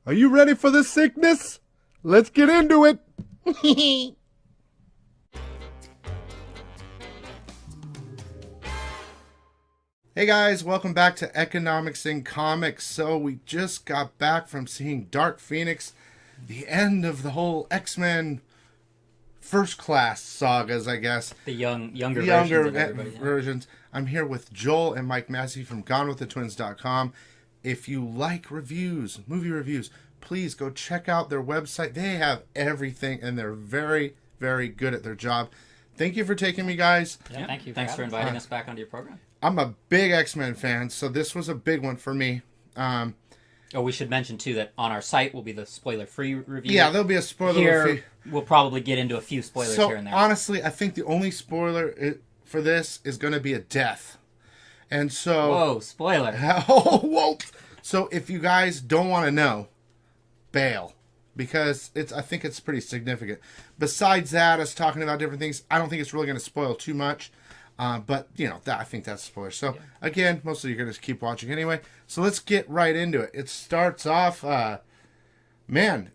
Are you ready for this sickness? Let's get into it. Hey guys, welcome back to Economics in Comics. So we just got back from seeing Dark Phoenix, the end of the whole X-Men first class sagas, I guess. The younger versions of everybody. versions. I'm here with Joel and Mike Massey from GoneWithTheTwins.com. If you like reviews, movie reviews, please go check out their website. They have everything, and they're very, very good at their job. Thank you for taking me, guys. Yeah, thank you. Thanks for inviting us back onto your program. I'm a big X-Men fan, so this was a big one for me. We should mention, too, that on our site will be the spoiler-free review. Yeah, there'll be a spoiler here. We'll probably get into a few spoilers here and there. Honestly, I think the only spoiler for this is going to be a death. And so... Whoa, spoiler. Oh, whoa. So if you guys don't want to know, bail. Because I think it's pretty significant. Besides that, us talking about different things, I don't think it's really going to spoil too much. But, I think that's a spoiler. So, again, mostly you're going to keep watching anyway. So let's get right into it. It starts off, they're going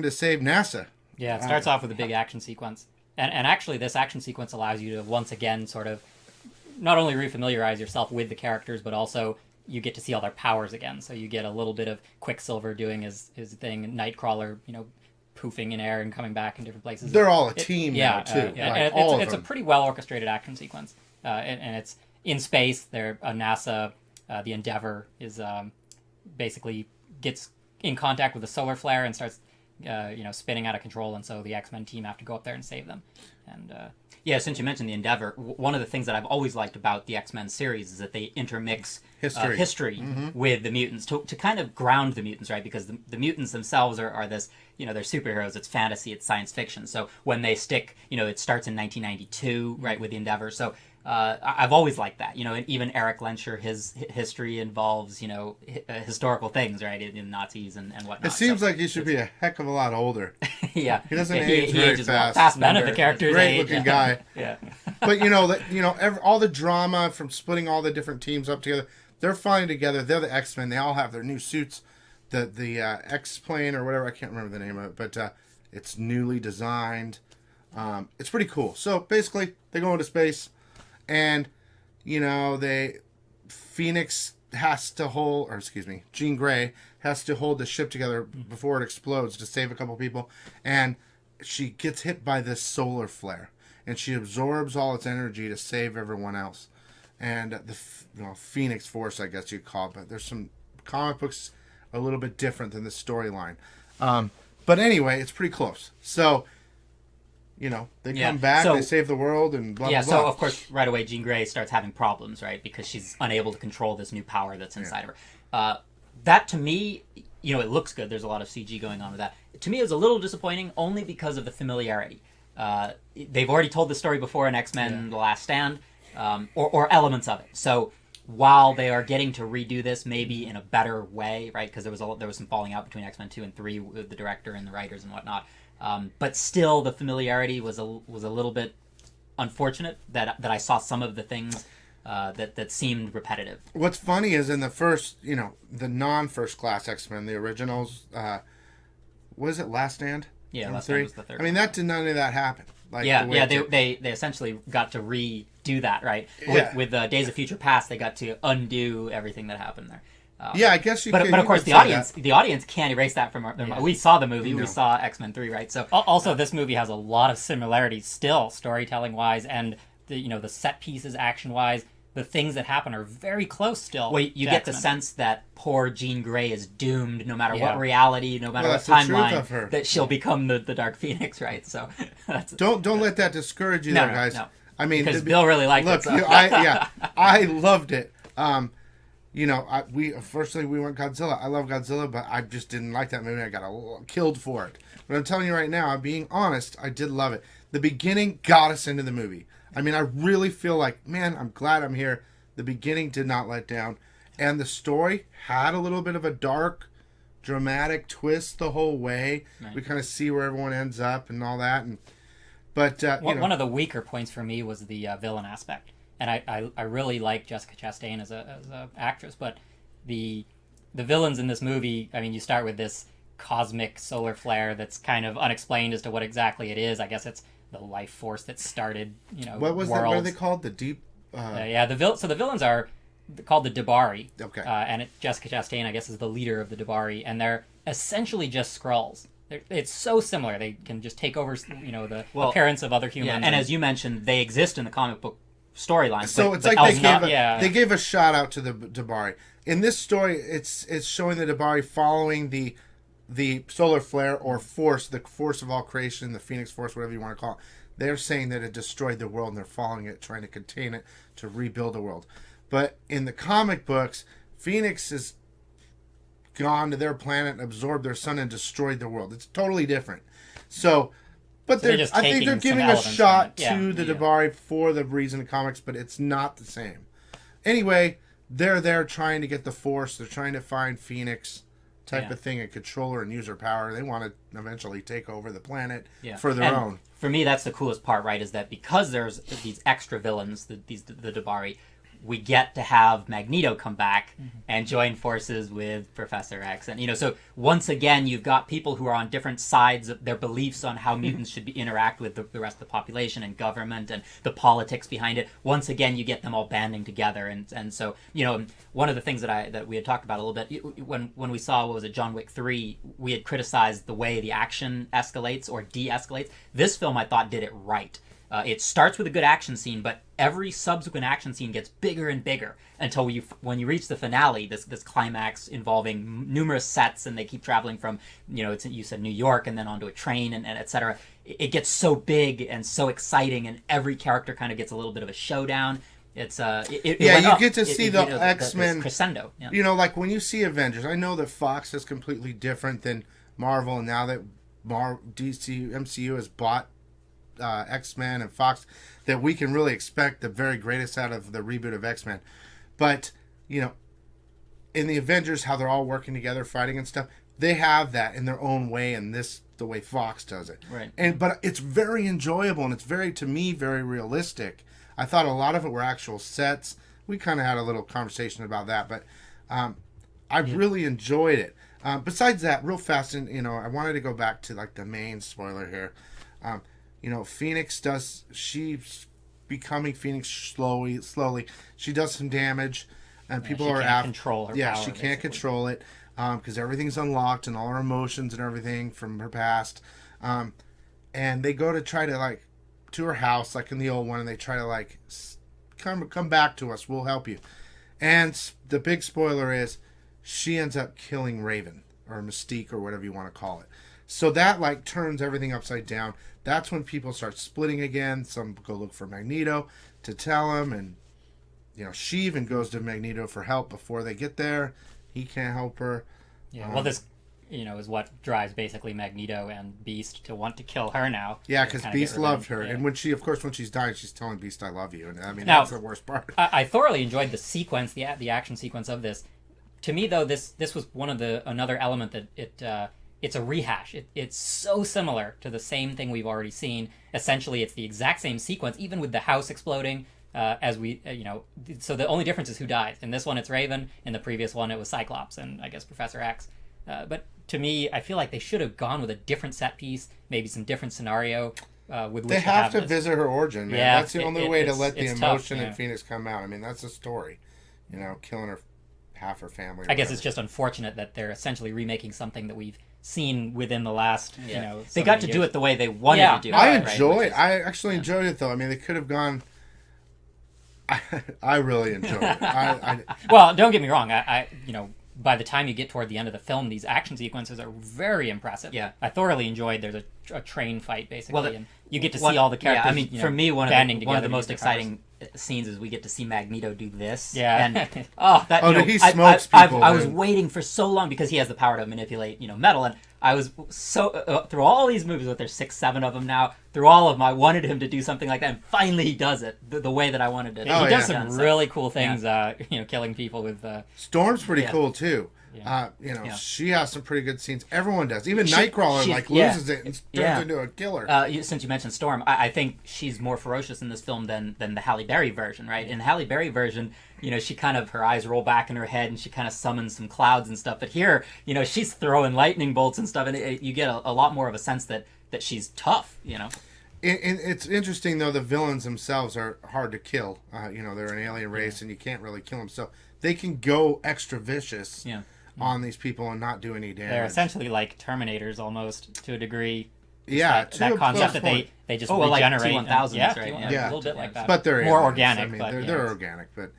to save NASA. Yeah, it starts off with a big action sequence. And actually, this action sequence allows you to, once again, sort of not only refamiliarize yourself with the characters, but also you get to see all their powers again. So you get a little bit of Quicksilver doing his thing, Nightcrawler, poofing in air and coming back in different places. They're all a team now, too. It's a pretty well-orchestrated action sequence. And it's in space. They're NASA, the Endeavor, is basically gets in contact with a solar flare and starts spinning out of control, and so the X-Men team have to go up there and save them. And since you mentioned the Endeavor, one of the things that I've always liked about the X-Men series is that they intermix history with the mutants to kind of ground the mutants, right? Because the mutants themselves are this, they're superheroes, it's fantasy, it's science fiction. So when they stick, it starts in 1992, right, with the Endeavor. So I've always liked that, and even Eric Lenscher, his history involves, historical things, right, in Nazis and whatnot. It seems like he should be a heck of a lot older. Yeah, he doesn't age very fast. None of the characters great looking guy. Yeah, but all the drama from splitting all the different teams up together, they're fine together. They're the X-Men. They all have their new suits. The X-plane or whatever, I can't remember the name of it, but it's newly designed. It's pretty cool. So basically, they go into space. And, Phoenix has to Jean Grey has to hold the ship together before it explodes to save a couple people. And she gets hit by this solar flare. And she absorbs all its energy to save everyone else. And the Phoenix Force, I guess you'd call it. But there's some comic books a little bit different than the storyline. But anyway, it's pretty close. So... they come back, they save the world, and blah, blah, blah. So, of course, right away, Jean Grey starts having problems, right? Because she's unable to control this new power that's inside of her. That, to me, it looks good. There's a lot of CG going on with that. To me, it was a little disappointing, only because of the familiarity. They've already told the story before in X-Men The Last Stand, or elements of it. So, while they are getting to redo this, maybe in a better way, right? Because there was some falling out between X-Men 2 and 3 with the director and the writers and whatnot. But still, the familiarity was a little bit unfortunate that I saw some of the things that seemed repetitive. What's funny is in the first, the non-first class X-Men, the originals, was it Last Stand? Yeah, Last Stand was the third. I mean, none of that happened. They essentially got to redo that, right? With Days of Future Past, they got to undo everything that happened there. I guess you. But of course, the audience can't erase that from our. Yeah. We saw the movie. No. We saw X-Men 3, right? So also, this movie has a lot of similarities still, storytelling wise, and the set pieces, action wise. The things that happen are very close still. Well, you get the sense that poor Jean Grey is doomed, no matter what reality, no matter what timeline, that she'll become the Dark Phoenix, right? So don't let that discourage you, guys. No. I mean, because Bill really liked it. So. I loved it. We went Godzilla. I love Godzilla, but I just didn't like that movie. I got killed for it. But I'm telling you right now, I'm being honest, I did love it. The beginning got us into the movie. I mean, I really feel like, man, I'm glad I'm here. The beginning did not let down. And the story had a little bit of a dark, dramatic twist the whole way. Right. We kind of see where everyone ends up and all that. But one of the weaker points for me was the villain aspect. And I really like Jessica Chastain as a actress, but the villains in this movie, I mean, you start with this cosmic solar flare that's kind of unexplained as to what exactly it is. I guess it's the life force that started, What was that? What are they called? The deep... So the villains are called the Debari. Okay. And Jessica Chastain, I guess, is the leader of the Debari, and they're essentially just Skrulls. It's so similar. They can just take over, the appearance of other humans. Yeah, and as you mentioned, they exist in the comic book storyline. So it's like they gave a shout out to the Debari. In this story, it's showing the Debari following the solar flare or force, the force of all creation, the Phoenix Force, whatever you want to call it. They're saying that it destroyed the world, and they're following it, trying to contain it, to rebuild the world. But in the comic books, Phoenix has gone to their planet and absorbed their sun and destroyed the world. It's totally different. So, but I think they're giving a shot to the Debari for the reason of comics, but it's not the same. Anyway, they're there trying to get the Force. They're trying to find Phoenix type of thing and control her and use her power. They want to eventually take over the planet for their own. For me, that's the coolest part, right? Is that because there's these extra villains, the Debari, we get to have Magneto come back and join forces with Professor X. And, so once again, you've got people who are on different sides of their beliefs on how mutants should interact with the rest of the population and government and the politics behind it. Once again, you get them all banding together. And so, one of the things that we had talked about a little bit, when we saw, what was it, John Wick 3, we had criticized the way the action escalates or de-escalates. This film, I thought, did it right. It starts with a good action scene, but every subsequent action scene gets bigger and bigger until when you reach the finale, this climax involving numerous sets, and they keep traveling from, you said New York, and then onto a train, and et cetera. It gets so big and so exciting, and every character kind of gets a little bit of a showdown. It's you get to see the X-Men crescendo. Yeah. Like when you see Avengers, I know that Fox is completely different than Marvel, and now that MCU has bought X-Men and Fox, that we can really expect the very greatest out of the reboot of X-Men. But in the Avengers, how they're all working together, fighting and stuff, they have that in their own way, and this the way Fox does it. Right. But it's very enjoyable, and it's to me very realistic. I thought a lot of it were actual sets. We kind of had a little conversation about that, but I really enjoyed it. Besides that, real fast, and I wanted to go back to like the main spoiler here. Phoenix she's becoming Phoenix slowly. She does some damage, and people she are can't control her power, she can't control it because everything's unlocked and all her emotions and everything from her past. And they go to try to to her house, like in the old one, and they try to come back to us. We'll help you. And the big spoiler is she ends up killing Raven or Mystique or whatever you want to call it. So that turns everything upside down. That's when people start splitting again. Some go look for Magneto to tell him, and she even goes to Magneto for help before they get there. He can't help her. Yeah. Well, this is what drives basically Magneto and Beast to want to kill her now. Yeah, because Beast loved her, and when she's dying, she's telling Beast, "I love you," and I mean that's the worst part. I thoroughly enjoyed the sequence, the action sequence of this. To me, though, this was another element that it's a rehash. It's so similar to the same thing we've already seen. Essentially, it's the exact same sequence, even with the house exploding. So the only difference is who dies. In this one, it's Raven. In the previous one, it was Cyclops and I guess Professor X. But to me, I feel like they should have gone with a different set piece, maybe some different scenario with which they have to visit her origin. Man. Yeah, that's the only way to let the emotion tough, in Phoenix come out. I mean, that's a story. Killing half her family. I guess it's just unfortunate that they're essentially remaking something that we've seen within the last, they got to do it the way they wanted to do it. I actually enjoyed it, though. I mean, they could have gone... I really enjoyed it. Well, don't get me wrong. By the time you get toward the end of the film, these action sequences are very impressive. Yeah. I thoroughly enjoyed. There's a train fight, basically, and you get to see all the characters. Yeah, I mean, for me, one of the most exciting powers. Scenes is we get to see Magneto do this. Yeah. And he smokes people. I was waiting for so long because he has the power to manipulate, metal, and I was so through all these movies, what there's 6, 7 of them now. Through all of them, I wanted him to do something like that, and finally he does it the way that I wanted it. He does some really cool things. Killing people with. Storm's pretty cool too. You know, Yeah. she has some pretty good scenes. Everyone does. Even She- Nightcrawler she's- like yeah. loses it and turns Yeah. into a killer. Since you mentioned Storm, I think she's more ferocious in this film than the Halle Berry version, right? In the Halle Berry version, you know, she kind of, her eyes roll back in her head and she kind of summons some clouds and stuff. But here, you know, she's throwing lightning bolts and stuff, and you get a lot more of a sense that she's tough, you know? And it's interesting though, the villains themselves are hard to kill. You know, they're an alien race and you can't really kill them, so they can go extra vicious on these people and not do any damage. They're essentially like Terminators almost to a degree. Yeah, That, to that a concept close that point. they just Like regenerate. T-1000s, yeah, right? T-1000s, Yeah. a little bit like that. But they're more aliens. organic. I mean, but they're organic, but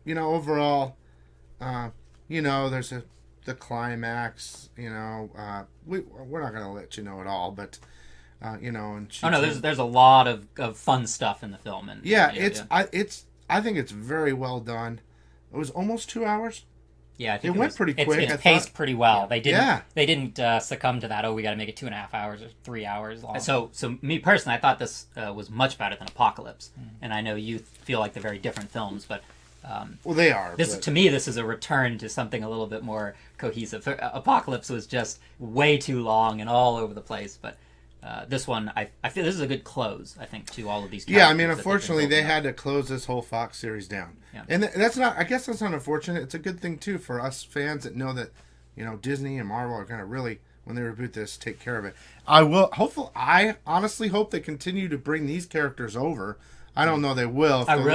you know, overall, you know, there's the climax. You know, we're not gonna let you know it all, but you know, and Oh no, there's a lot of fun stuff in the film, and yeah, I think it's very well done. It was almost 2 hours. yeah, I think It went was, pretty It's, quick. it's I paced thought. pretty well. They didn't. Yeah. They didn't succumb to that. Oh, we got to make it 2.5 hours or 3 hours long. So me personally, I thought this was much better than Apocalypse, and I know you feel like they're very different films, but Well, they are. this but- to me this is a return to something a little bit more cohesive. Apocalypse was just way too long and all over the place, but this one I feel this is a good close. I think to all of these. Yeah, I mean, characters that they've been unfortunately, they building up. had to close this whole Fox series down, Yeah. and that's not. I guess that's not unfortunate. It's a good thing too for us fans that know that, you know, Disney and Marvel are going to really, when they reboot this, take care of it. I honestly hope they continue to bring these characters over. I don't know they will. if I they'll-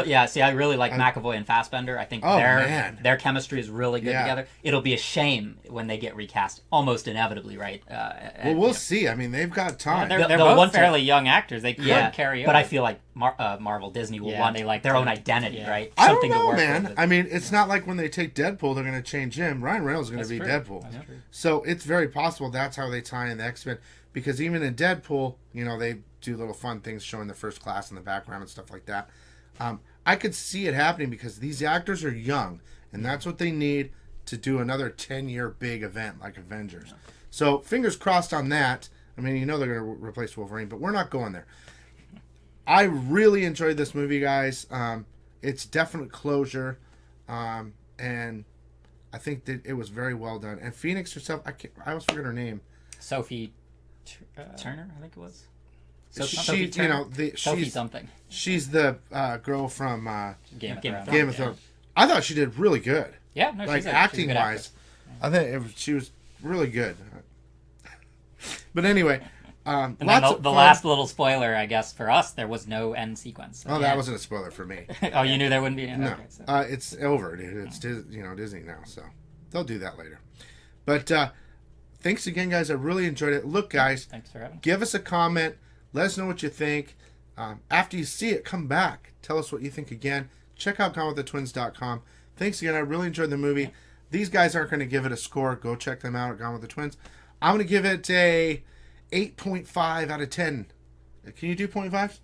really like McAvoy and Fassbender. I think Oh, man. their chemistry is really good Yeah. together. It'll be a shame when they get recast, almost inevitably, right? Well, we'll see. I mean, they've got time. they're the both one to- fairly young actors. They could Yeah, carry but over. I feel like Marvel Disney will Yeah, want they like their to- own identity, yeah. right? I don't Something to know, work man. with. I mean, it's not like when they take Deadpool, they're going to change him. Ryan Reynolds is going to be true. Deadpool. That's true. So it's very possible that's how they tie in the X-Men. Because even in Deadpool, you know, they do little fun things showing the first class in the background and stuff like that. I could see it happening because these actors are young, and that's what they need to do another 10-year big event like Avengers. So fingers crossed on that. I mean, you know they're going to replace Wolverine, but we're not going there. I really enjoyed this movie, guys. It's definite closure, and I think that it was very well done. And Phoenix herself, I always forget her name. Sophie Turner, I think it was. She, you know, Sophie she's something. she's the girl from Game of Game of Thrones. Game of Thrones. I thought she did really good, Yeah, no, like she's a acting good wise. actress. I think she was really good. But anyway, And then lots the of fun. last little spoiler, I guess, for us, there was no end sequence. Oh, that wasn't a spoiler for me. Oh, you knew there wouldn't be. No, Okay, so. it's over, dude. It's Disney now, so they'll do that later. But thanks again, guys. I really enjoyed it. Look, guys, Thanks for having me. give us a comment. Let us know what you think. After you see it, come back. Tell us what you think again. Check out GoneWithTheTwins.com. Thanks again. I really enjoyed the movie. These guys aren't going to give it a score. Go check them out at Gone with the Twins. I'm going to give it a 8.5 out of 10. Can you do 0.5?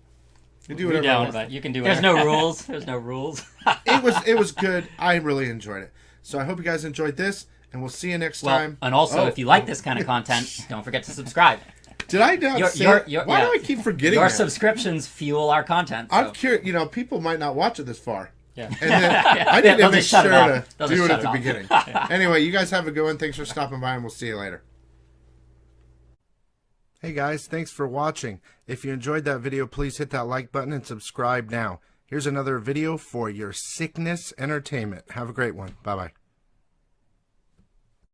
You do We whatever. you don't, want. but you can do it. There's no rules. There's no rules. It was good. I really enjoyed it. So I hope you guys enjoyed this, and we'll see you next Well, time. and also, Oh. if you like this kind of content, don't forget to subscribe. Did I not Your- say your- it? your- Why yeah. do I keep forgetting Your that? subscriptions fuel our content. I'm so- curious. You know, people might not watch it this far. Yeah. And then I need to They'll make just shut sure it off. to They'll do just it shut at the it off. beginning. Anyway, you guys have a good one. Thanks for stopping by, and we'll see you later. Hey guys, thanks for watching. If you enjoyed that video, please hit that like button and subscribe now. Here's another video for your sickness entertainment. Have a great one. Bye-bye.